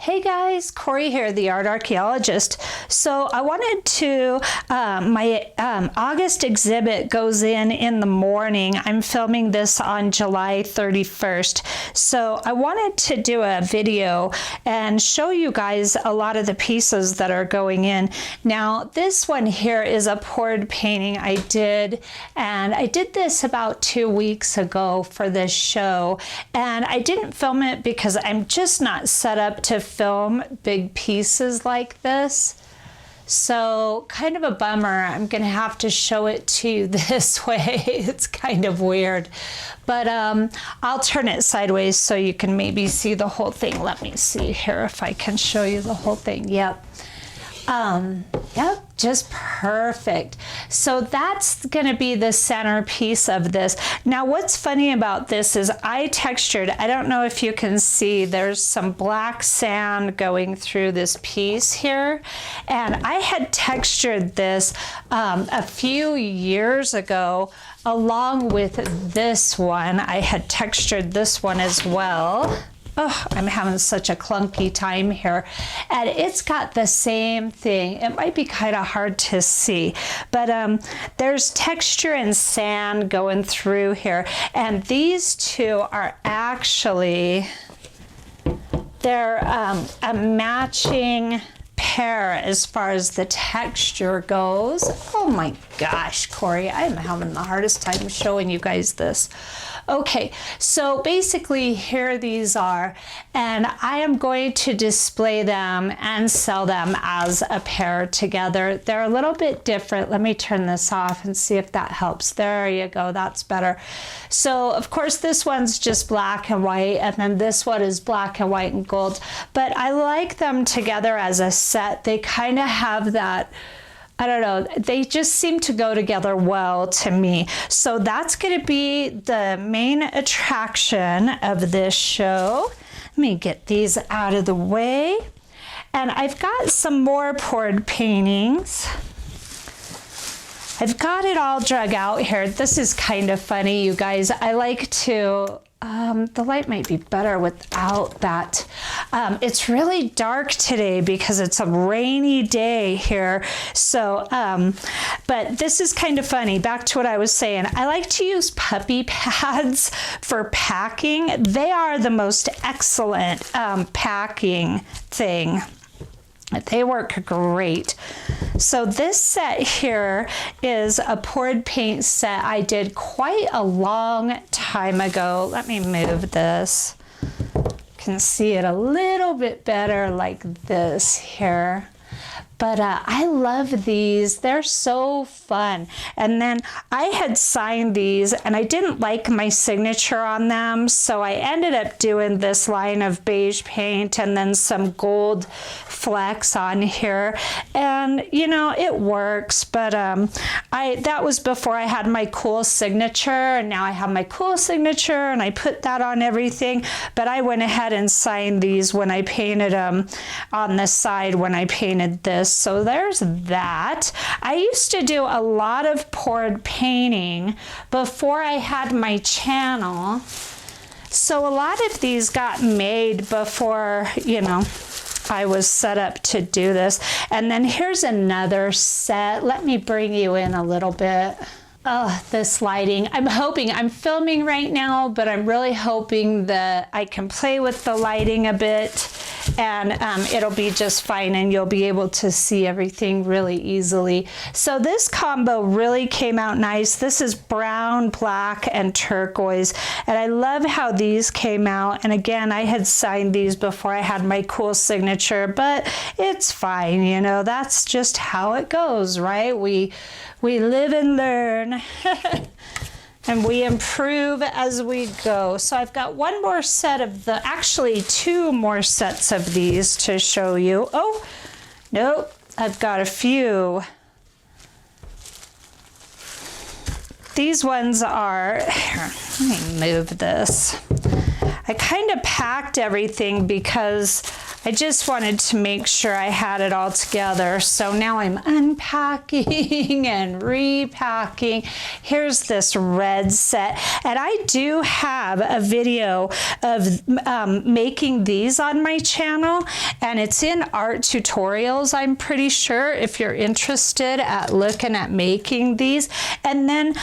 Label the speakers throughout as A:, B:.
A: Hey guys, Kory here, the art archaeologist. So I wanted to, my August exhibit goes in the morning. I'm filming this on July 31st. So I wanted to do a video and show you guys a lot of the pieces that are going in. Now this one here is a poured painting I did, and I did this about 2 weeks ago for this show. And I didn't film it because I'm just not set up to film big pieces like this. So kind of a bummer. I'm gonna have to show it to you this way. It's kind of weird, but I'll turn it sideways so you can maybe see the whole thing. Let me see here if I can show you the whole thing. Yep. Yep, just perfect. So that's going to be the centerpiece of this. Now what's funny about this is I textured, I don't know if you can see, there's some black sand going through this piece here, and I had textured this a few years ago along with this one. I had textured this one as well. Oh, I'm having such a clunky time here. And it's got the same thing. It might be kind of hard to see, but there's texture and sand going through here. And these two are actually, they're a matching pair as far as the texture goes. Oh my gosh, Kory, I'm having the hardest time showing you guys this. Okay, so basically here these are, and I am going to display them and sell them as a pair together. They're a little bit different. Let me turn this off and see if that helps. There you go, that's better. So of course this one's just black and white, and then this one is black and white and gold, but I like them together as a set. They kind of have that, I don't know, they just seem to go together well to me. So that's going to be the main attraction of this show. Let me get these out of the way. And I've got some more poured paintings. I've got it all drug out here. This is kind of funny, you guys. I like to, the light might be better without that. It's really dark today because it's a rainy day here. So, but this is kind of funny. Back to what I was saying. I like to use puppy pads for packing. They are the most excellent packing thing. They work great. So this set here is a poured paint set I did quite a long time ago. Let me move this. You can see it a little bit better like this here. But I love these. They're so fun. And then I had signed these and I didn't like my signature on them, so I ended up doing this line of beige paint and then some gold flecks on here. And you know, it works, but that was before I had my cool signature, and now I have my cool signature and I put that on everything. But I went ahead and signed these when I painted them on the side when I painted this. So there's that. I used to do a lot of poured painting before I had my channel. So a lot of these got made before, you know, I was set up to do this. And then here's another set. Let me bring you in a little bit. Oh, this lighting. I'm filming right now, but I'm really hoping that I can play with the lighting a bit, and it'll be just fine and you'll be able to see everything really easily. So this combo really came out nice. This is brown, black, and turquoise, and I love how these came out. And again, I had signed these before I had my cool signature, but it's fine, you know, that's just how it goes, right? We live and learn. And we improve as we go. So I've got one more set of actually two more sets of these to show you. Oh, nope, I've got a few. These ones are, here, let me move this. I kind of packed everything because I just wanted to make sure I had it all together. So now I'm unpacking and repacking. Here's this red set. And I do have a video of making these on my channel, and it's in art tutorials, I'm pretty sure, if you're interested at looking at making these. And then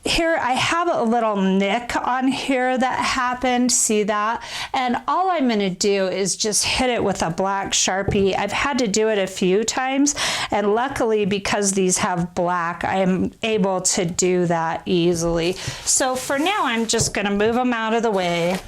A: here I have a little nick on here that happened. See that? And all I'm going to do is just hit it with a black Sharpie. I've had to do it a few times, and luckily because these have black, I am able to do that easily. So for now, I'm just going to move them out of the way.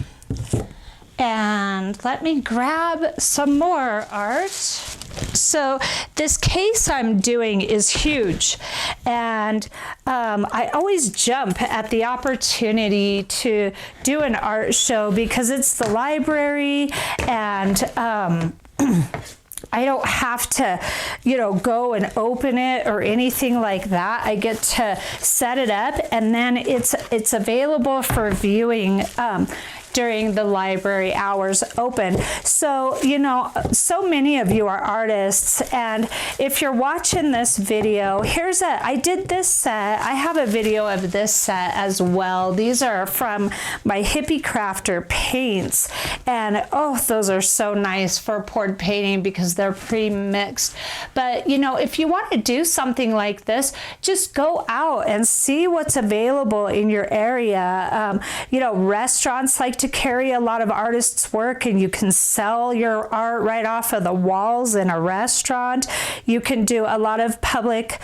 A: And let me grab some more art. So this case I'm doing is huge, and I always jump at the opportunity to do an art show because it's the library, and I don't have to, go and open it or anything like that. I get to set it up, and then it's available for viewing during the library hours open. So, so many of you are artists, and if you're watching this video, I did this set. I have a video of this set as well. These are from my Hippie Crafter paints, and those are so nice for poured painting because they're pre-mixed. But, if you want to do something like this, just go out and see what's available in your area. Restaurants like to carry a lot of artists' work, and you can sell your art right off of the walls in a restaurant. You can do a lot of public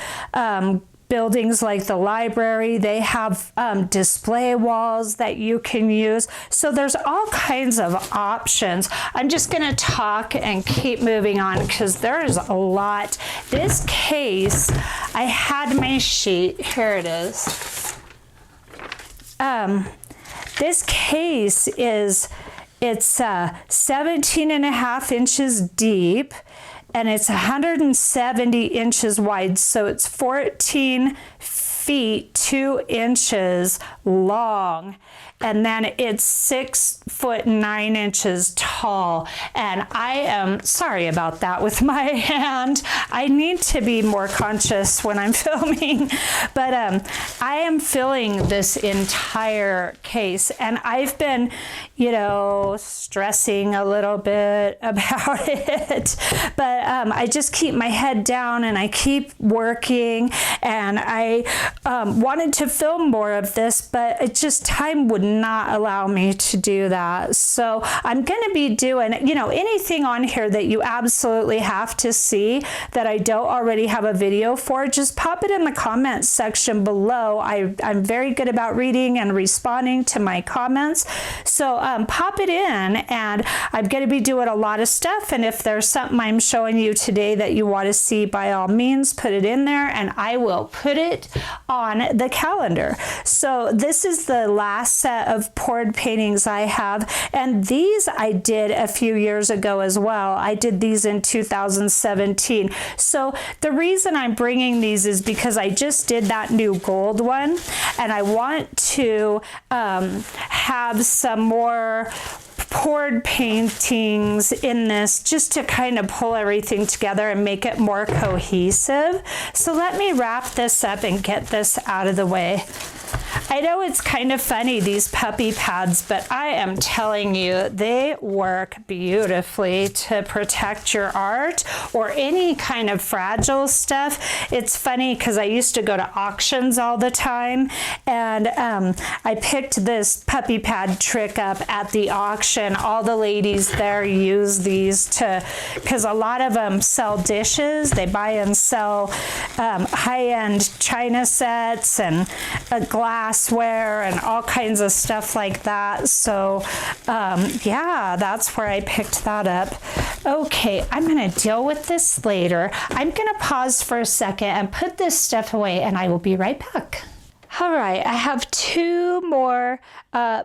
A: buildings like the library. They have display walls that you can use. So there's all kinds of options. I'm just going to talk and keep moving on because there is a lot. This case, I had my sheet. Here it is. This case it's 17 and a half inches deep, and it's 170 inches wide. So it's 14 feet 2 inches long, and then it's 6 foot 9 inches tall. And I am sorry about that with my hand. I need to be more conscious when I'm filming, but I am filling this entire case, and I've been stressing a little bit about it, but I just keep my head down and I keep working, and I wanted to film more of this, but time would not allow me to do that. So I'm going to be doing, anything on here that you absolutely have to see that I don't already have a video for, just pop it in the comments section below. I'm very good about reading and responding to my comments. So pop it in, and I'm going to be doing a lot of stuff. And if there's something I'm showing you today that you want to see, by all means, put it in there, and I will put it on the calendar. So this is the last set of poured paintings I have, and these I did a few years ago as well. I did these in 2017. So the reason I'm bringing these is because I just did that new gold one, and I want to have some more poured paintings in this just to kind of pull everything together and make it more cohesive. So let me wrap this up and get this out of the way. I know it's kind of funny, these puppy pads, but I am telling you, they work beautifully to protect your art or any kind of fragile stuff. It's funny because I used to go to auctions all the time, and I picked this puppy pad trick up at the auction. All the ladies there use these because a lot of them sell dishes. They buy and sell high-end china sets and glassware and all kinds of stuff like that. So yeah, that's where I picked that up. Okay, I'm going to deal with this later. I'm going to pause for a second and put this stuff away, and I will be right back. All right, I have 2 more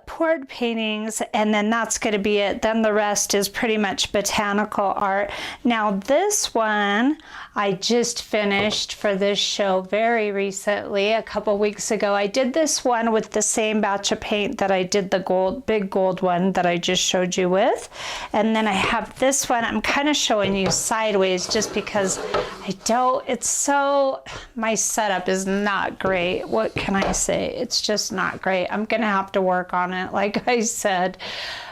A: poured paintings, and then that's going to be it. Then the rest is pretty much botanical art. Now this one I just finished for this show very recently, a couple weeks ago. I did this one with the same batch of paint that I did the big gold one that I just showed you with. And then I have this one. I'm kind of showing you sideways just because my setup is not great. What can I say? It's just not great. I'm gonna have to work on it, like I said.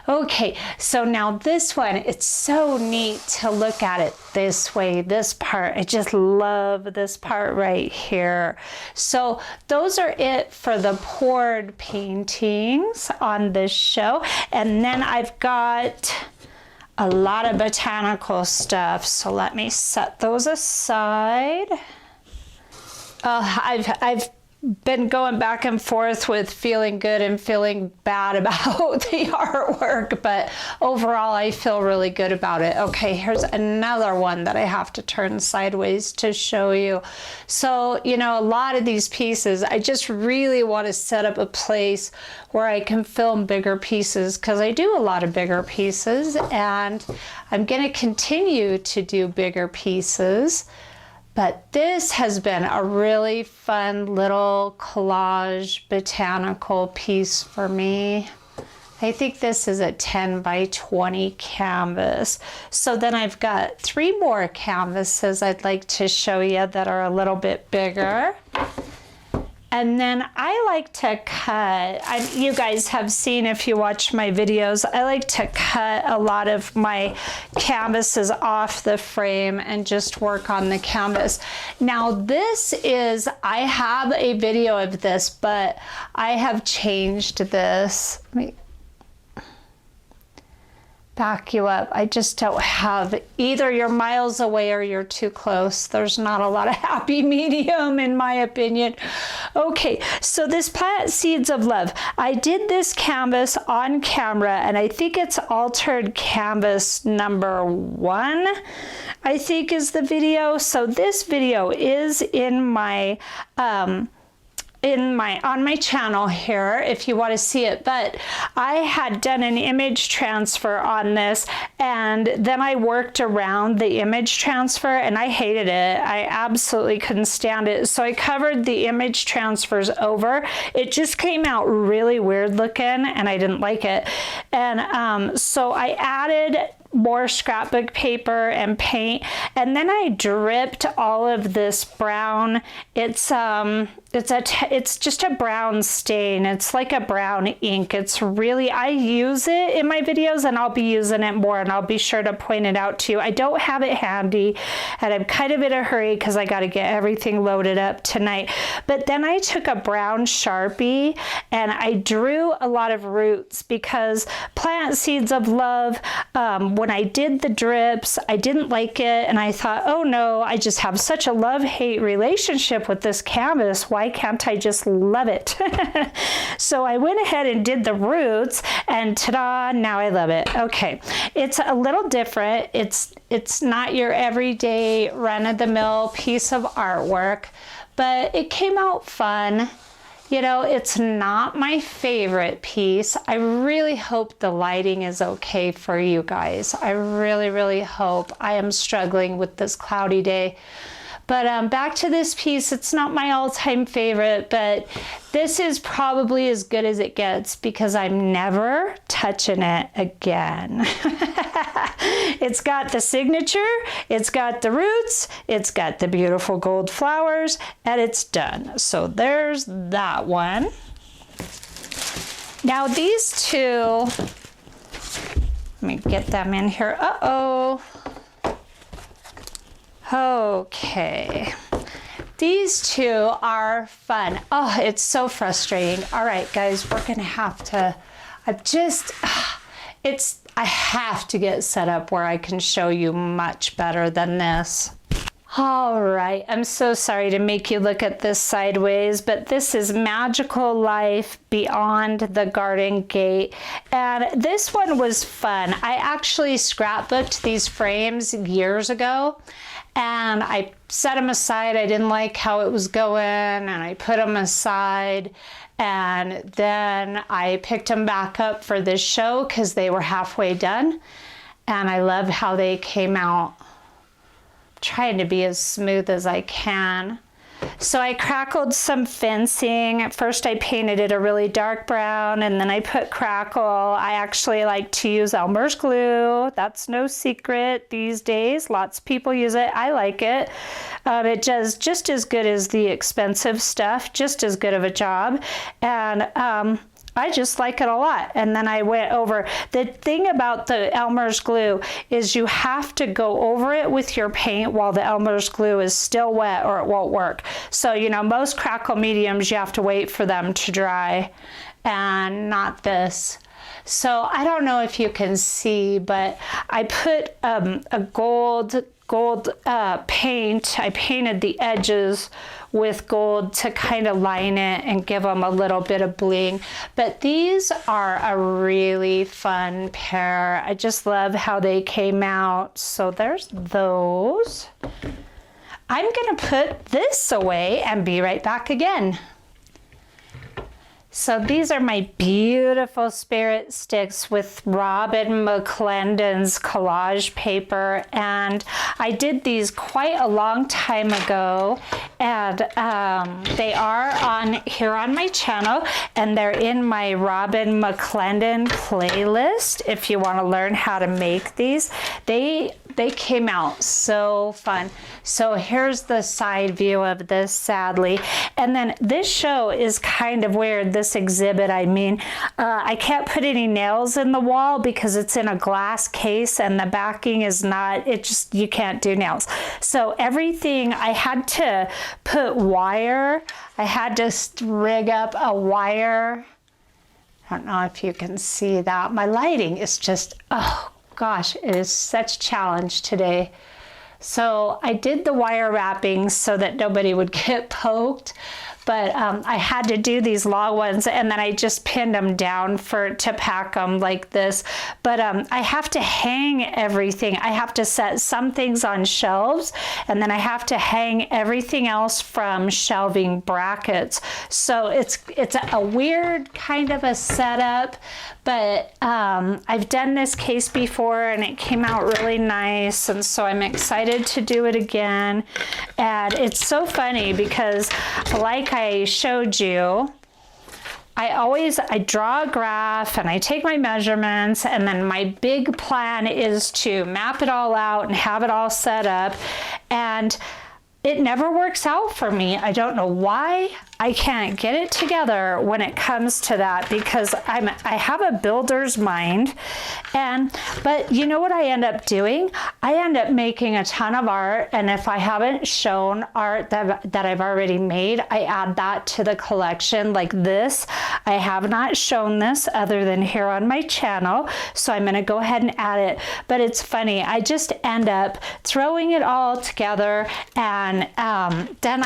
A: Okay, so now this one, it's so neat to look at it this way, this part. I just love this part right here. So those are it for the poured paintings on this show. And then I've got a lot of botanical stuff. So let me set those aside. I've been going back and forth with feeling good and feeling bad about the artwork, but overall I feel really good about it. Okay, here's another one that I have to turn sideways to show you. So, you know, a lot of these pieces, I just really want to set up a place where I can film bigger pieces, because I do a lot of bigger pieces, and I'm going to continue to do bigger pieces. But this has been a really fun little collage botanical piece for me. I think this is a 10 by 20 canvas. So then I've got 3 more canvases I'd like to show you that are a little bit bigger. And then I like to cut, you guys have seen if you watch my videos, I like to cut a lot of my canvases off the frame and just work on the canvas. Now this is, I have a video of this, but I have changed this. Let me back you up. I just don't have, either you're miles away or you're too close. There's not a lot of happy medium in my opinion. Okay, so this Plant Seeds of Love, I did this canvas on camera, and I think it's altered canvas number 1, I think is the video. So this video is in my on my channel here if you want to see it, but I had done an image transfer on this, and then I worked around the image transfer and I hated it. I absolutely couldn't stand it. So I covered the image transfers over. It just came out really weird looking and I didn't like it. And so I added more scrapbook paper and paint, and then I dripped all of this brown. It's just a brown stain. It's like a brown ink. It's really, I use it in my videos, and I'll be using it more, and I'll be sure to point it out to you. I don't have it handy, and I'm kind of in a hurry because I got to get everything loaded up tonight. But then I took a brown Sharpie and I drew a lot of roots, because Plant Seeds of Love, when I did the drips, I didn't like it, and I thought, oh no, I just have such a love-hate relationship with this canvas. Why can't I just love it? So I went ahead and did the roots, and ta-da, now I love it. Okay, it's a little different. It's not your everyday run-of-the-mill piece of artwork, but it came out fun. You know, it's not my favorite piece. I really hope the lighting is okay for you guys. I really, really hope. I am struggling with this cloudy day. But back to this piece, it's not my all-time favorite, but this is probably as good as it gets, because I'm never touching it again. It's got the signature, it's got the roots, it's got the beautiful gold flowers, and it's done. So there's that one. Now these two, let me get them in here. Uh-oh. Okay, these two are fun. Oh, it's so frustrating. All right, guys, we're gonna have to, I have to get set up where I can show you much better than this. All right, I'm so sorry to make you look at this sideways, but this is Magical Life Beyond the Garden Gate. And this one was fun. I actually scrapbooked these frames years ago, and I set them aside. I didn't like how it was going, and I put them aside. And then I picked them back up for this show because they were halfway done. And I love how they came out. Trying to be as smooth as I can. So I crackled some fencing. At first I painted it a really dark brown, and then I put crackle. I actually like to use Elmer's glue. That's no secret these days. Lots of people use it. I like it. It does just as good as the expensive stuff, just as good of a job. And I just like it a lot. And then I went over. The thing about the Elmer's glue is you have to go over it with your paint while the Elmer's glue is still wet, or it won't work. So, you know, most crackle mediums, you have to wait for them to dry, and not this. So I don't know if you can see, but I put a gold paint. I painted the edges with gold to kind of line it and give them a little bit of bling. But these are a really fun pair. I just love how they came out. So there's those. I'm gonna put this away and be right back again. So these are my beautiful spirit sticks with Robin McClendon's collage paper, and I did these quite a long time ago, and they are on here on my channel, and they're in my Robin McClendon playlist if you want to learn how to make these. They came out so fun. So here's the side view of this, sadly. And then this show is kind of weird, this exhibit, I mean. I can't put any nails in the wall because it's in a glass case and the backing is not, you can't do nails. So everything, I had to put wire. I had to rig up a wire. I don't know if you can see that. My lighting is just, oh gosh, it is such a challenge today. So I did the wire wrapping so that nobody would get poked, but I had to do these long ones, and then I just pinned them down to pack them like this. But I have to hang everything. I have to set some things on shelves, and then I have to hang everything else from shelving brackets. So it's a weird kind of a setup, but I've done this case before and it came out really nice, and so I'm excited to do it again. And it's so funny because, like I showed you, I draw a graph and I take my measurements, and then my big plan is to map it all out and have it all set up, and it never works out for me. I don't know why. I can't get it together when it comes to that, because I have a builder's mind, but you know what I end up doing? I end up making a ton of art, and if I haven't shown art that I've already made, I add that to the collection. Like this, I have not shown this other than here on my channel, so I'm gonna go ahead and add it. But it's funny, I just end up throwing it all together, and then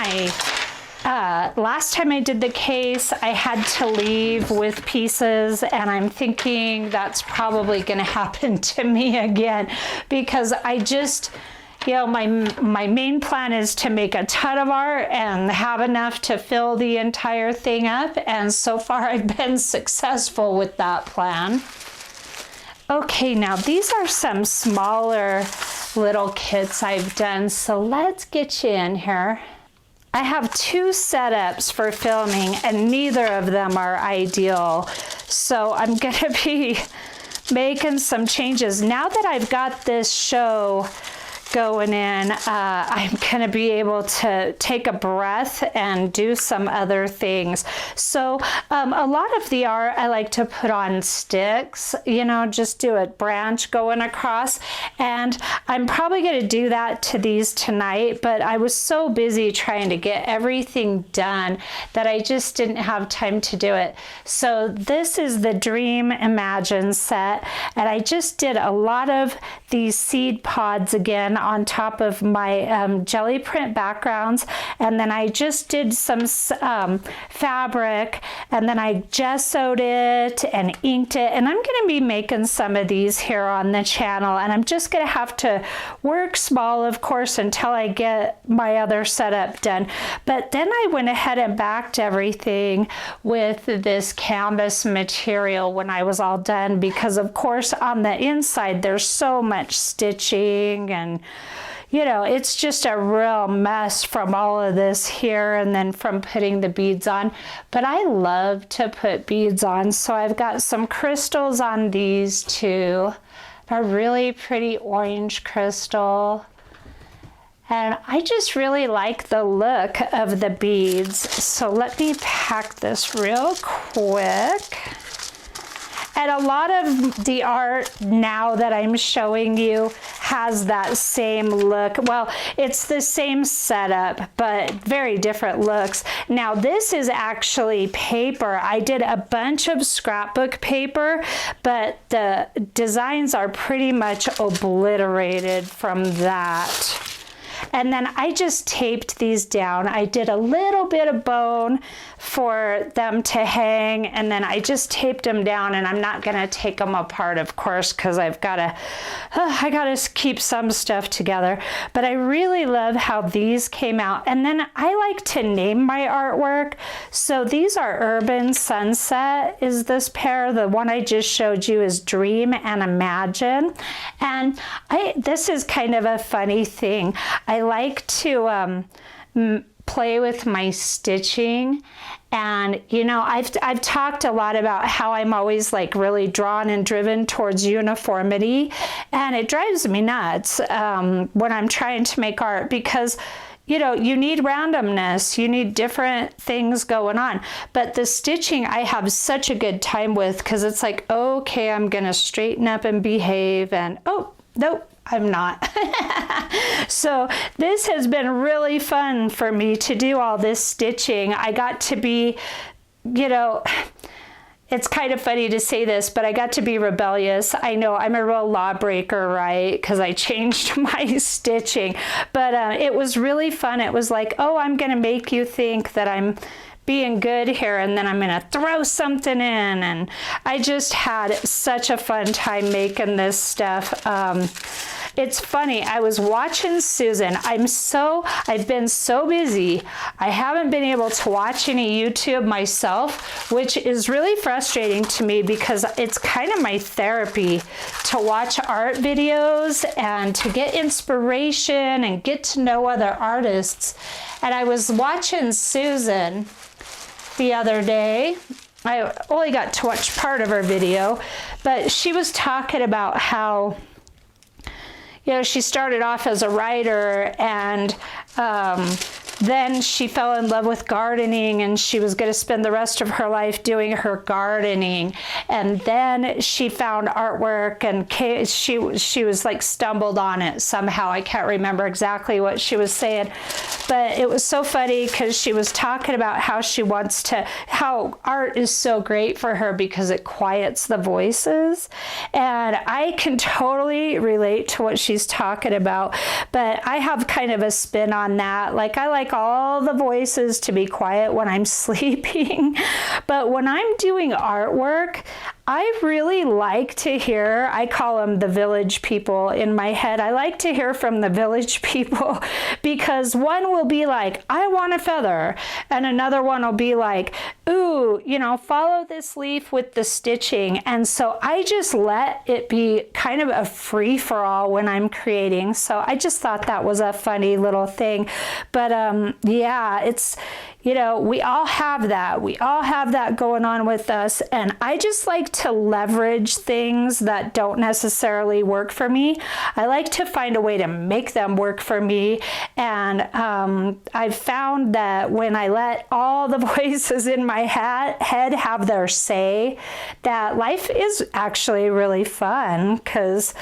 A: last time I did the case, I had to leave with pieces, and I'm thinking that's probably going to happen to me again, because I just, you know, my main plan is to make a ton of art and have enough to fill the entire thing up, and so far I've been successful with that plan. Okay, now these are some smaller little kits I've done, so let's get you in here. I have two setups for filming, and neither of them are ideal. So I'm gonna be making some changes. Now that I've got this show going in, I'm gonna be able to take a breath and do some other things. So a lot of the art I like to put on sticks, you know, just do a branch going across, and I'm probably gonna do that to these tonight, but I was so busy trying to get everything done that I just didn't have time to do it. So this is the Dream Imagine set, and I just did a lot of these seed pods again on top of my jelly print backgrounds, and then I just did some fabric, and then I gessoed it and inked it, and I'm going to be making some of these here on the channel, and I'm just going to have to work small, of course, until I get my other setup done. But then I went ahead and backed everything with this canvas material when I was all done, because of course on the inside there's so much stitching, and you know, it's just a real mess from all of this here and then from putting the beads on. But I love to put beads on, so I've got some crystals on these too. A really pretty orange crystal. And I just really like the look of the beads. So let me pack this real quick. And a lot of the art now that I'm showing you has that same look. Well, it's the same setup, but very different looks. Now, this is actually paper. I did a bunch of scrapbook paper, but the designs are pretty much obliterated from that. And then I just taped these down. I did a little bit of bone for them to hang, and then I just taped them down, and I'm not gonna take them apart, of course, because I gotta keep some stuff together. But I really love how these came out. And then I like to name my artwork. So these are Urban Sunset is this pair. The one I just showed you is Dream and Imagine. And this is kind of a funny thing. I like to play with my stitching, and you know, I've talked a lot about how I'm always like really drawn and driven towards uniformity, and it drives me nuts when I'm trying to make art, because you know, you need randomness, you need different things going on. But the stitching I have such a good time with, because it's like, okay, I'm gonna straighten up and behave, and oh nope, I'm not. So this has been really fun for me to do all this stitching. I got to be, you know, it's kind of funny to say this, but I got to be rebellious. I know I'm a real lawbreaker, right? Because I changed my stitching, but it was really fun. It was like, oh, I'm going to make you think that I'm being good here, and then I'm gonna throw something in, and I just had such a fun time making this stuff. It's funny, I was watching Susan. I've been so busy, I haven't been able to watch any YouTube myself, which is really frustrating to me, because it's kind of my therapy to watch art videos and to get inspiration and get to know other artists. And I was watching Susan the other day. I only got to watch part of her video, but she was talking about how, you know, she started off as a writer, and then she fell in love with gardening, and she was going to spend the rest of her life doing her gardening. And then she found artwork, and she was like stumbled on it somehow. I can't remember exactly what she was saying, but it was so funny, because she was talking about how art is so great for her because it quiets the voices. And I can totally relate to what she's talking about, but I have kind of a spin on that. Like, I like all the voices to be quiet when I'm sleeping, but when I'm doing artwork, I really like to hear, I call them the village people in my head. I like to hear from the village people, because one will be like, I want a feather, and another one will be like, ooh, you know, follow this leaf with the stitching. And so I just let it be kind of a free-for-all when I'm creating. So I just thought that was a funny little thing. But yeah, it's, you know, we all have that. We all have that going on with us. And I just like to leverage things that don't necessarily work for me. I like to find a way to make them work for me. And I've found that when I let all the voices in my head have their say, that life is actually really fun, because,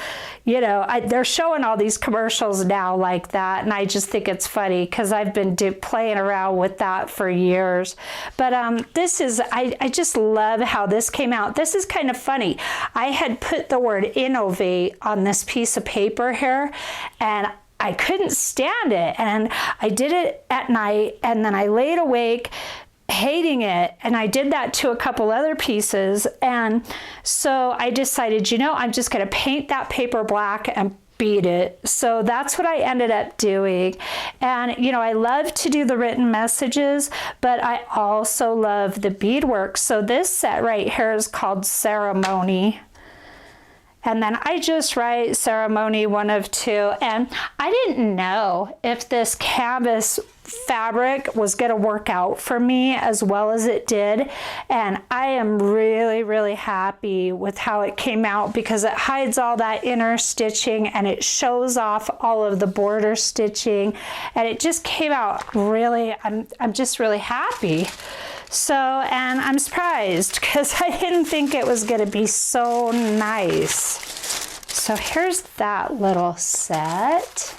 A: you know, they're showing all these commercials now like that, and I just think it's funny, because I've been playing around with that for years. But this is, I just love how this came out. This is kind of funny. I had put the word innovate on this piece of paper here, and I couldn't stand it. And I did it at night, and then I laid awake hating it. And I did that to a couple other pieces. And so I decided, you know, I'm just going to paint that paper black and beat it. So that's what I ended up doing. And, you know, I love to do the written messages, but I also love the beadwork. So this set right here is called Ceremony. And then I just write Ceremony 1 of 2. And I didn't know if this canvas fabric was going to work out for me as well as it did. And I am really, really happy with how it came out, because it hides all that inner stitching and it shows off all of the border stitching. And it just came out really, I'm just really happy. So, and I'm surprised because I didn't think it was going to be so nice. So here's that little set.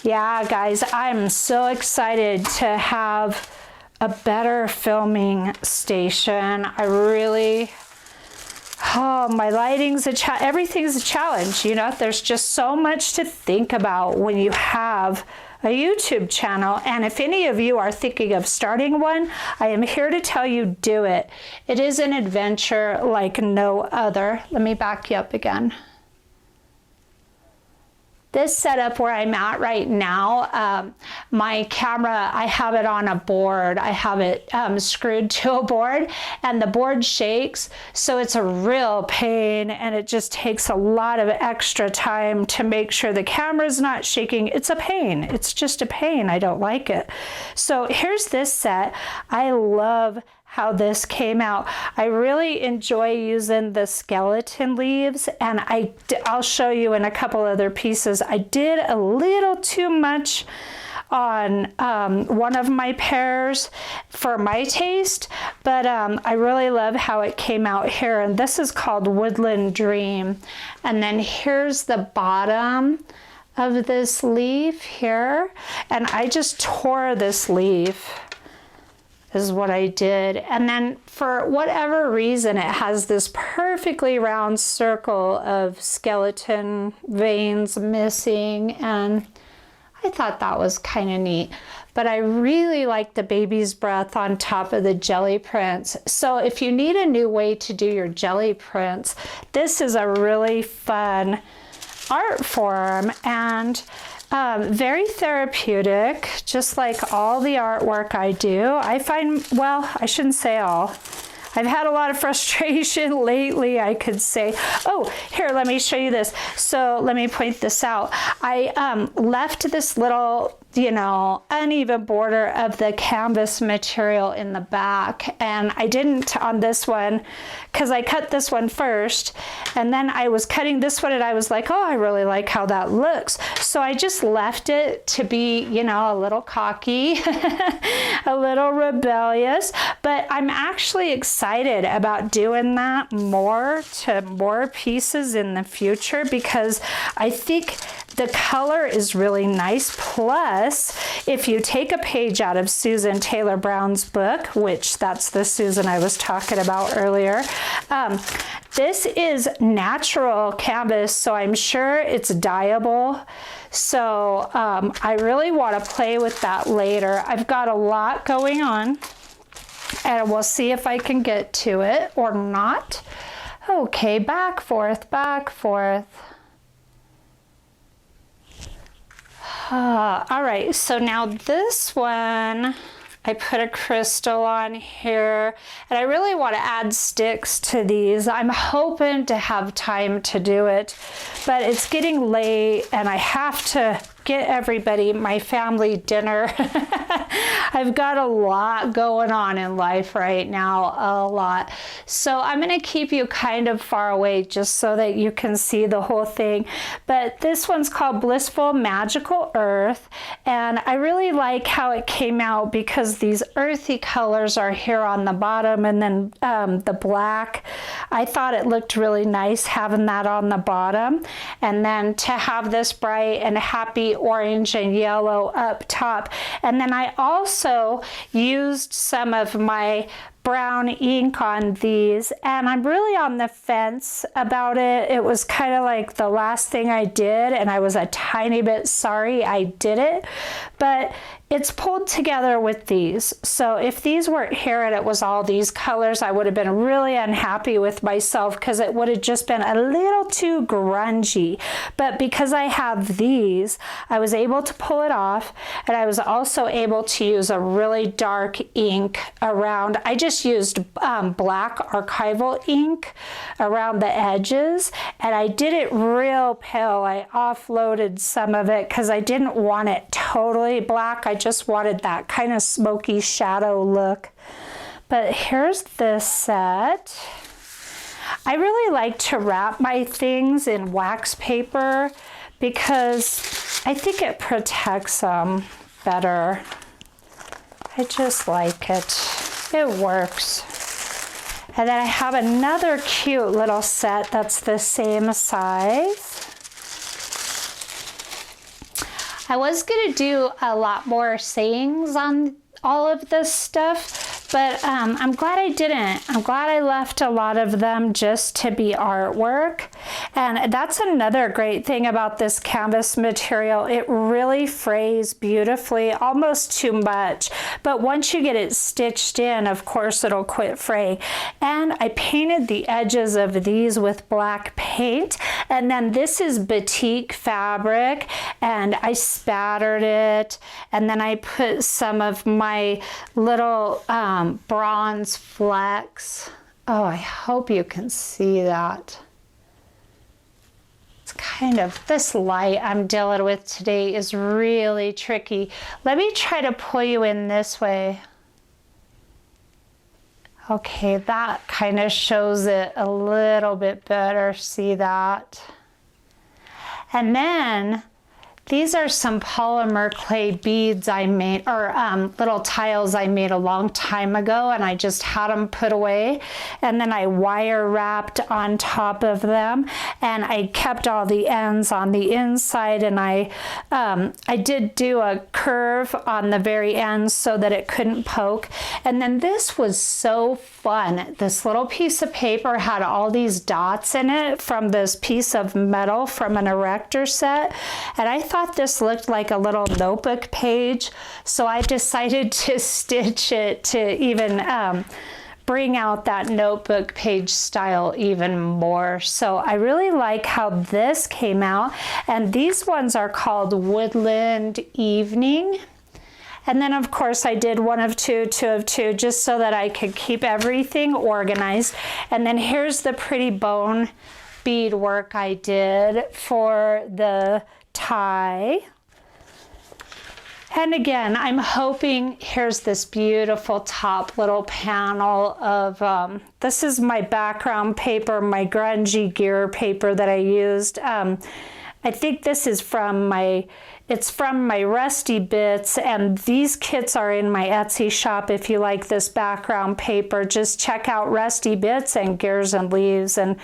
A: Yeah, guys, I'm so excited to have a better filming station. I really, my lighting's everything's a challenge. You know, there's just so much to think about when you have a YouTube channel. And if any of you are thinking of starting one, I am here to tell you, do it. It is an adventure like no other. Let me back you up again. This setup where I'm at right now, my camera, I have it on a board. I have it screwed to a board, and the board shakes. So it's a real pain, and it just takes a lot of extra time to make sure the camera's not shaking. It's a pain. It's just a pain. I don't like it. So here's this set. I love how this came out. I really enjoy using the skeleton leaves, and I'll show you in a couple other pieces. I did a little too much on one of my pairs for my taste, but I really love how it came out here. And this is called Woodland Dream. And then here's the bottom of this leaf here, and I just tore this leaf is what I did. And then for whatever reason, it has this perfectly round circle of skeleton veins missing, and I thought that was kind of neat. But I really like the baby's breath on top of the jelly prints. So if you need a new way to do your jelly prints, this is a really fun art form, and very therapeutic, just like all the artwork I do. I find, well, I shouldn't say all. I've had a lot of frustration lately, I could say. Oh, here, let me show you this. So let me point this out. I left this little, you know, uneven border of the canvas material in the back, and I didn't on this one because I cut this one first, and then I was cutting this one, and I was like, oh, I really like how that looks. So I just left it to be, you know, a little cocky, a little rebellious, but I'm actually excited about doing that more to more pieces in the future, because I think the color is really nice. Plus, if you take a page out of Susan Taylor Brown's book, which that's the Susan I was talking about earlier, this is natural canvas, so I'm sure it's dyeable. So I really want to play with that later. I've got a lot going on, and we'll see if I can get to it or not. Okay, back, forth, back, forth. All right, so now this one, I put a crystal on here, and I really want to add sticks to these. I'm hoping to have time to do it, but it's getting late, and I have to get everybody my family dinner. I've got a lot going on in life right now, a lot. So I'm going to keep you kind of far away just so that you can see the whole thing. But this one's called Blissful Magical Earth, and I really like how it came out because these earthy colors are here on the bottom, and then the black. I thought it looked really nice having that on the bottom, and then to have this bright and happy orange and yellow up top. And then I also used some of my brown ink on these, and I'm really on the fence about it. It was kind of like the last thing I did, and I was a tiny bit sorry I did it, but it's pulled together with these. So if these weren't here and it was all these colors, I would have been really unhappy with myself because it would have just been a little too grungy. But because I have these, I was able to pull it off, and I was also able to use a really dark ink around. I just used black archival ink around the edges, and I did it real pale. I offloaded some of it because I didn't want it totally black. I just wanted that kind of smoky shadow look. But here's this set. I really like to wrap my things in wax paper because I think it protects them better. I just like it. It works. And then I have another cute little set that's the same size. I was going to do a lot more sayings on all of this stuff, but I'm glad I didn't. I'm glad I left a lot of them just to be artwork. And that's another great thing about this canvas material. It really frays beautifully, almost too much. But once you get it stitched in, of course, it'll quit fraying. And I painted the edges of these with black paint. And then this is batik fabric, and I spattered it. And then I put some of my little bronze flecks. Oh, I hope you can see that. It's kind of, this light I'm dealing with today is really tricky. Let me try to pull you in this way. Okay, that kind of shows it a little bit better. See that? And then these are some polymer clay beads I made, or little tiles I made a long time ago, and I just had them put away. And then I wire wrapped on top of them, and I kept all the ends on the inside, and I did do a curve on the very end so that it couldn't poke. And then this was so fun. This little piece of paper had all these dots in it from this piece of metal from an erector set, and I thought this looked like a little notebook page, so I decided to stitch it to even bring out that notebook page style even more. So I really like how this came out, and these ones are called Woodland Evening. And then of course I did one of two, two of two, just so that I could keep everything organized. And then here's the pretty bone bead work I did for the tie. And again, I'm hoping, here's this beautiful top little panel of, this is my background paper, my grungy gear paper that I used. I think this is from it's from my Rusty Bits, and these kits are in my Etsy shop. If you like this background paper, just check out Rusty Bits and Gears and Leaves, and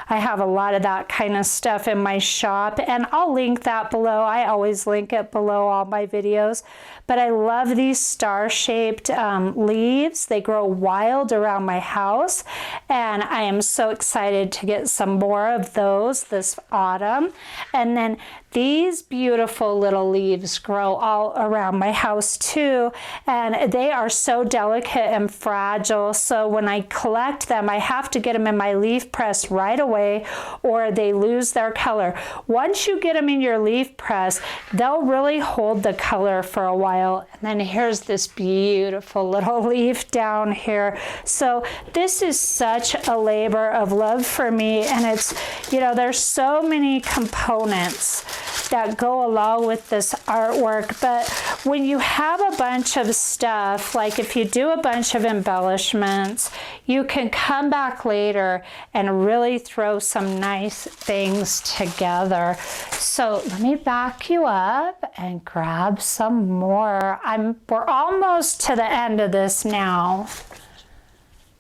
A: I have a lot of that kind of stuff in my shop, and I'll link that below. I always link it below all my videos. But I love these star-shaped leaves. They grow wild around my house, and I am so excited to get some more of those this autumn. And then these beautiful little leaves grow all around my house too, and they are so delicate and fragile, so when I collect them, I have to get them in my leaf press right away or they lose their color. Once you get them in your leaf press, they'll really hold the color for a while. And then here's this beautiful little leaf down here. So this is such a labor of love for me, and it's, you know, there's so many components that go along with this artwork. But when you have a bunch of stuff, like if you do a bunch of embellishments, you can come back later and really throw some nice things together. So let me back you up and grab some more. We're almost to the end of this now.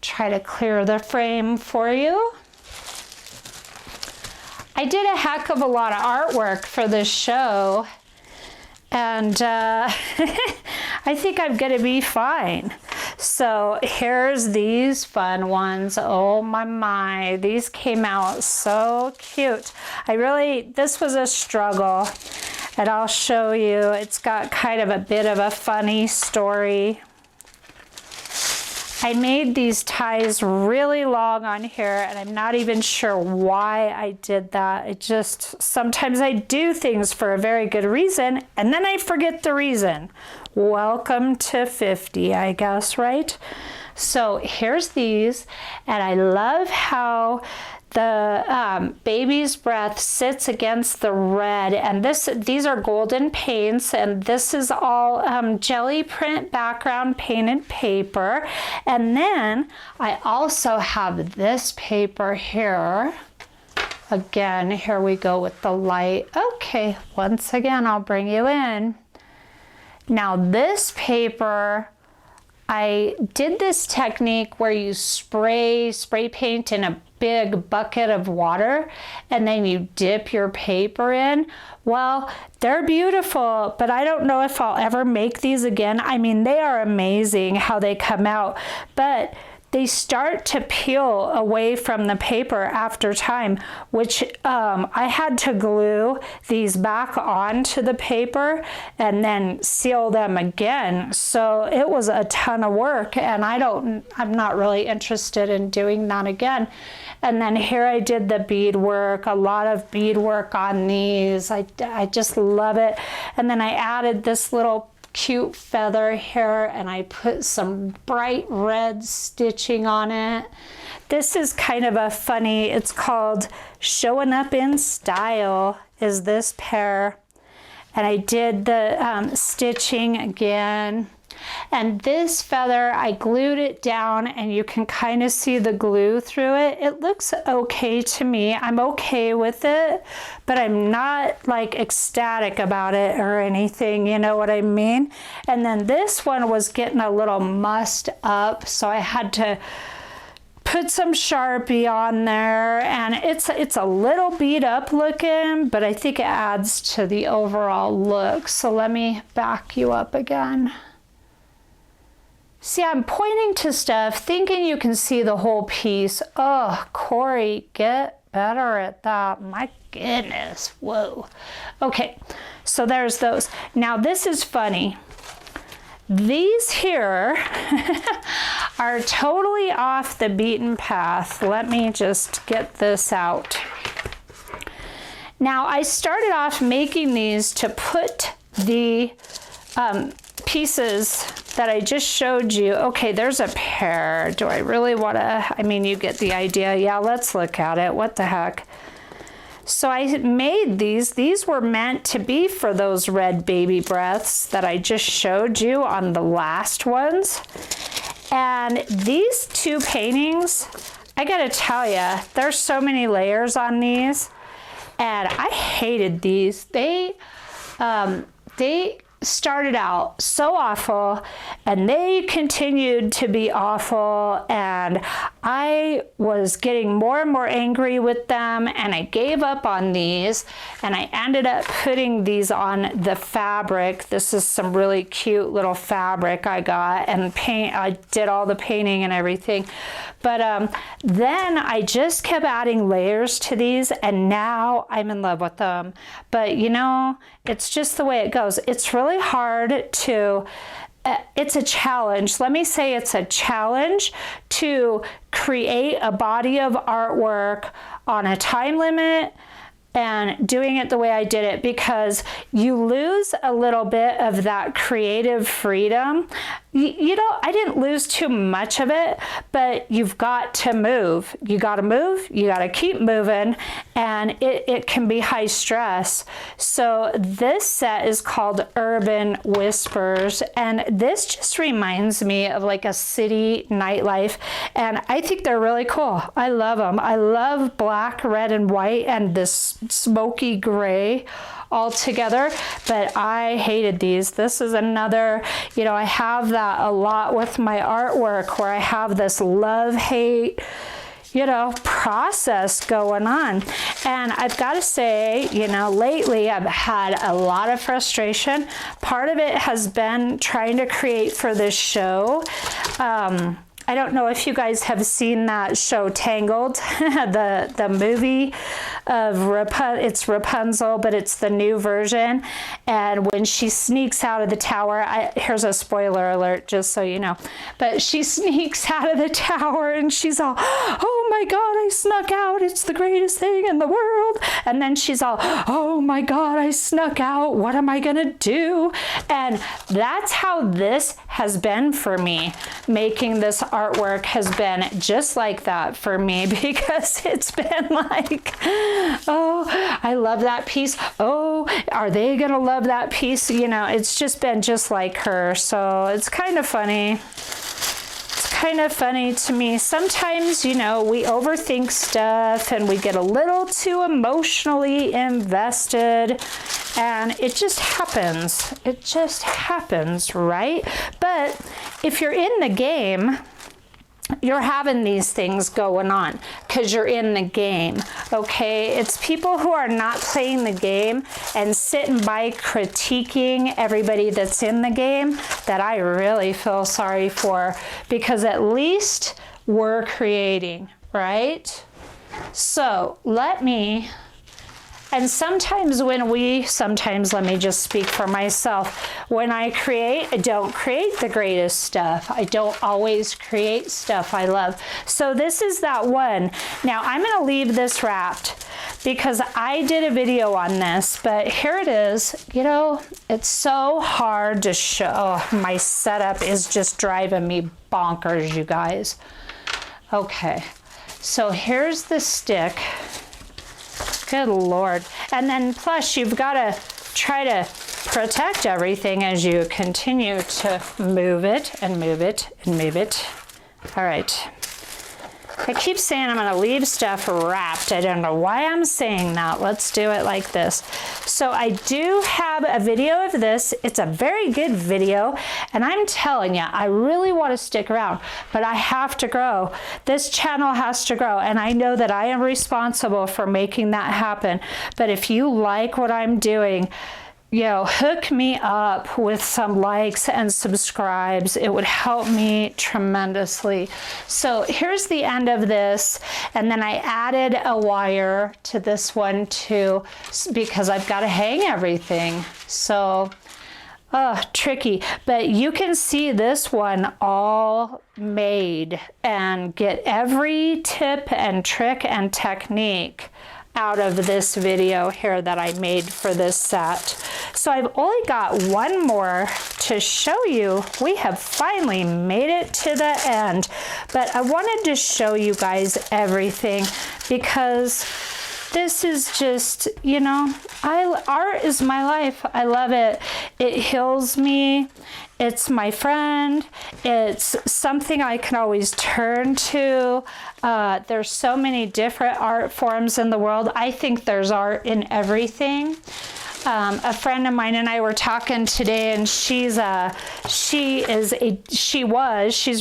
A: Try to clear the frame for you. I did a heck of a lot of artwork for this show, and I think I'm going to be fine. So here's these fun ones. Oh my, these came out so cute. This was a struggle, and I'll show you. It's got kind of a bit of a funny story. I made these ties really long on here, and I'm not even sure why I did that. Sometimes I do things for a very good reason, and then I forget the reason. Welcome to 50, I guess, right? So here's these, and I love how the baby's breath sits against the red, and these are golden paints, and this is all jelly print background painted paper. And then I also have this paper here. Again, here we go with the light. Okay, once again, I'll bring you in. Now this paper, I did this technique where you spray paint in a big bucket of water, and then you dip your paper in. Well, they're beautiful, but I don't know if I'll ever make these again. I mean, they are amazing how they come out, but they start to peel away from the paper after time, which I had to glue these back onto the paper and then seal them again. So it was a ton of work, and I'm not really interested in doing that again. And then here I did the beadwork, a lot of beadwork on these. I just love it. And then I added this little cute feather here, and I put some bright red stitching on it. This is kind of a funny, it's called Showing Up in Style, is this pair. And I did the stitching again. And this feather, I glued it down, and you can kind of see the glue through it. It looks okay to me. I'm okay with it, but I'm not like ecstatic about it or anything, you know what I mean? And then this one was getting a little mussed up, so I had to put some Sharpie on there, and it's a little beat up looking, but I think it adds to the overall look. So let me back you up again. See, I'm pointing to stuff, thinking you can see the whole piece. Oh, Kory, get better at that. My goodness, whoa. Okay, so there's those. Now this is funny. These here are totally off the beaten path. Let me just get this out. Now I started off making these to put the pieces that I just showed you. Okay, there's a pair. Do I really want to? I mean, you get the idea. Yeah, let's look at it. What the heck? So I made these. These were meant to be for those red baby breaths that I just showed you on the last ones. And these two paintings, I gotta tell you, there's so many layers on these, and I hated these. They started out so awful, and they continued to be awful, and I was getting more and more angry with them, and I gave up on these, and I ended up putting these on the fabric. This is some really cute little fabric I got, and I did all the painting and everything. But then I just kept adding layers to these, and now I'm in love with them. But you know, it's just the way it goes. It's really hard to, it's a challenge. Let me say it's a challenge to create a body of artwork on a time limit and doing it the way I did it, because you lose a little bit of that creative freedom. You know, I didn't lose too much of it, but you've got to move. You got to move, you got to keep moving, and it can be high stress. So this set is called Urban Whispers, and this just reminds me of like a city nightlife, and I think they're really cool. I love them. I love black, red, and white, and this smoky gray all together, but I hated these. This is another, you know, I have that a lot with my artwork, where I have this love-hate, you know, process going on. And I've got to say, you know, lately I've had a lot of frustration. Part of it has been trying to create for this show. I don't know if you guys have seen that show Tangled, the movie of it's Rapunzel, but it's the new version. And when she sneaks out of the tower, here's a spoiler alert, just so you know. But she sneaks out of the tower and she's all, oh my God, I snuck out. It's the greatest thing in the world. And then she's all, oh my God, I snuck out. What am I gonna do? And that's how this has been for me. Making this artwork has been just like that for me, because it's been like, oh, I love that piece. Oh, are they gonna love that piece? You know, it's just been just like her. So it's kind of funny. It's kind of funny to me. Sometimes, you know, we overthink stuff and we get a little too emotionally invested, and it just happens. It just happens, right? But if you're in the game, you're having these things going on because you're in the game, okay? It's people who are not playing the game and sitting by critiquing everybody that's in the game that I really feel sorry for, because at least we're creating, right? So and sometimes let me just speak for myself. When I create, I don't create the greatest stuff. I don't always create stuff I love. So this is that one. Now I'm gonna leave this wrapped because I did a video on this, but here it is. You know, it's so hard to show. Oh, my setup is just driving me bonkers, you guys. Okay, so here's the stick. Good Lord. And then plus you've got to try to protect everything as you continue to move it and move it and move it. All right. I keep saying I'm going to leave stuff wrapped. I don't know why I'm saying that. Let's do it like this. So I do have a video of this. It's a very good video. And I'm telling you, I really want to stick around, but I have to grow. This channel has to grow. And I know that I am responsible for making that happen. But if you like what I'm doing, you know, hook me up with some likes and subscribes. It would help me tremendously. So here's the end of this. And then I added a wire to this one too, because I've got to hang everything. So, tricky. But you can see this one all made and get every tip and trick and technique out of this video here that I made for this set. So I've only got one more to show you. We have finally made it to the end, but I wanted to show you guys everything because this is just, you know, art is my life. I love it. It heals me. It's my friend. It's something I can always turn to. There's so many different art forms in the world. I think there's art in everything. A friend of mine and I were talking today, and she's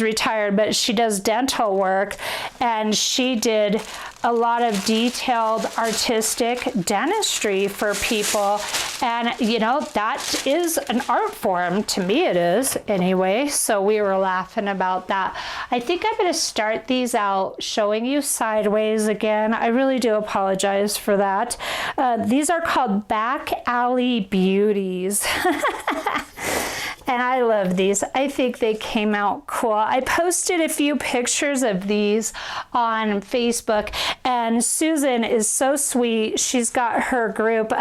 A: retired, but she does dental work, and she did a lot of detailed artistic dentistry for people. And you know, that is an art form. To me it is anyway. So we were laughing about that. I think I'm going to start these out showing you sideways again. I really do apologize for that. These are called Back Alley Beauties. And I love these. I think they came out cool. I posted a few pictures of these on Facebook, and Susan is so sweet. She's got her group,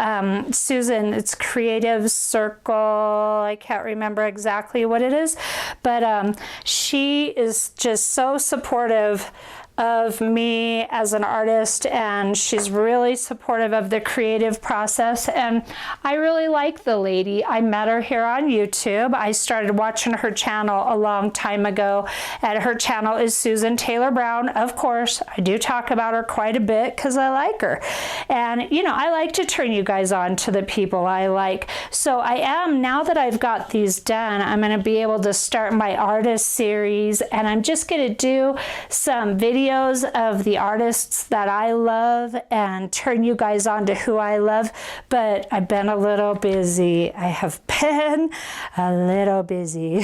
A: Susan, it's Creative Circle. I can't remember exactly what it is, but she is just so supportive of me as an artist, and she's really supportive of the creative process, and I really like the lady. I met her here on YouTube. I started watching her channel a long time ago, and her channel is Susan Taylor Brown. Of course, I do talk about her quite a bit because I like her, and you know, I like to turn you guys on to the people I like. So I am, now that I've got these done, I'm going to be able to start my artist series, and I'm just going to do some videos videos of the artists that I love and turn you guys on to who I love, but I've been a little busy. I have been a little busy.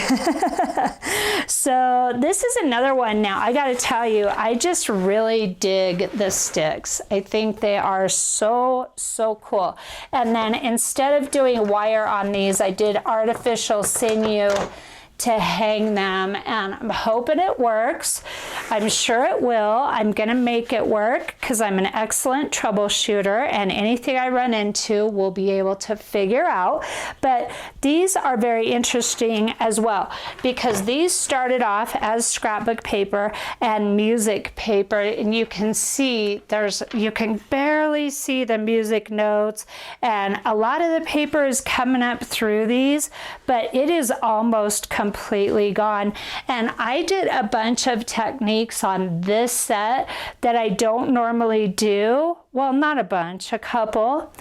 A: So this is another one. Now I got to tell you, I just really dig the sticks. I think they are so cool. And then instead of doing wire on these, I did artificial sinew to hang them, and I'm hoping it works. I'm sure it will. I'm gonna make it work because I'm an excellent troubleshooter, and anything I run into will be able to figure out. But these are very interesting as well, because these started off as scrapbook paper and music paper, and you can see you can barely see the music notes, and a lot of the paper is coming up through these, but it is almost completely gone. And I did a bunch of techniques on this set that I don't normally do. Well, not a bunch, a couple.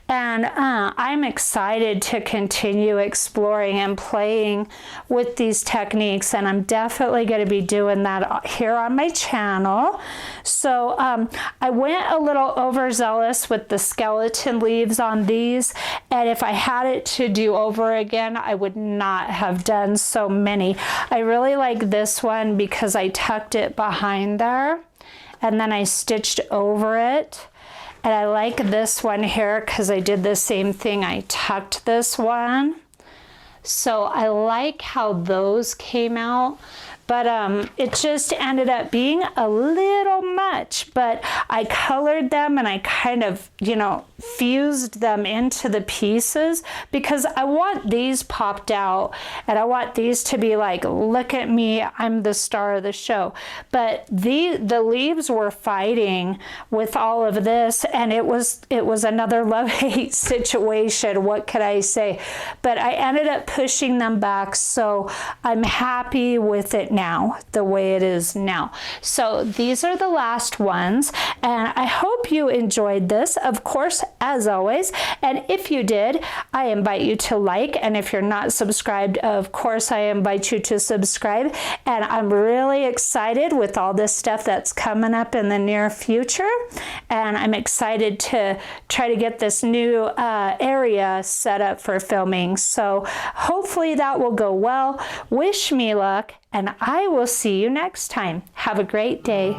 A: And I'm excited to continue exploring and playing with these techniques, and I'm definitely going to be doing that here on my channel. So I went a little overzealous with the skeleton leaves on these, and if I had it to do over again, I would not have done so many. I really like this one because I tucked it behind there, and then I stitched over it. And I like this one here because I did the same thing. I tucked this one. So I like how those came out. But it just ended up being a little much, but I colored them and I kind of, fused them into the pieces because I want these popped out and I want these to be like, look at me, I'm the star of the show. But the leaves were fighting with all of this, and it was another love-hate situation. What could I say? But I ended up pushing them back, so I'm happy with it now, the way it is now. So these are the last ones, and I hope you enjoyed this, of course, as always. And if you did, I invite you to like, and if you're not subscribed, of course, I invite you to subscribe. And I'm really excited with all this stuff that's coming up in the near future, and I'm excited to try to get this new area set up for filming. So hopefully that will go well. Wish me luck, and I will see you next time. Have a great day.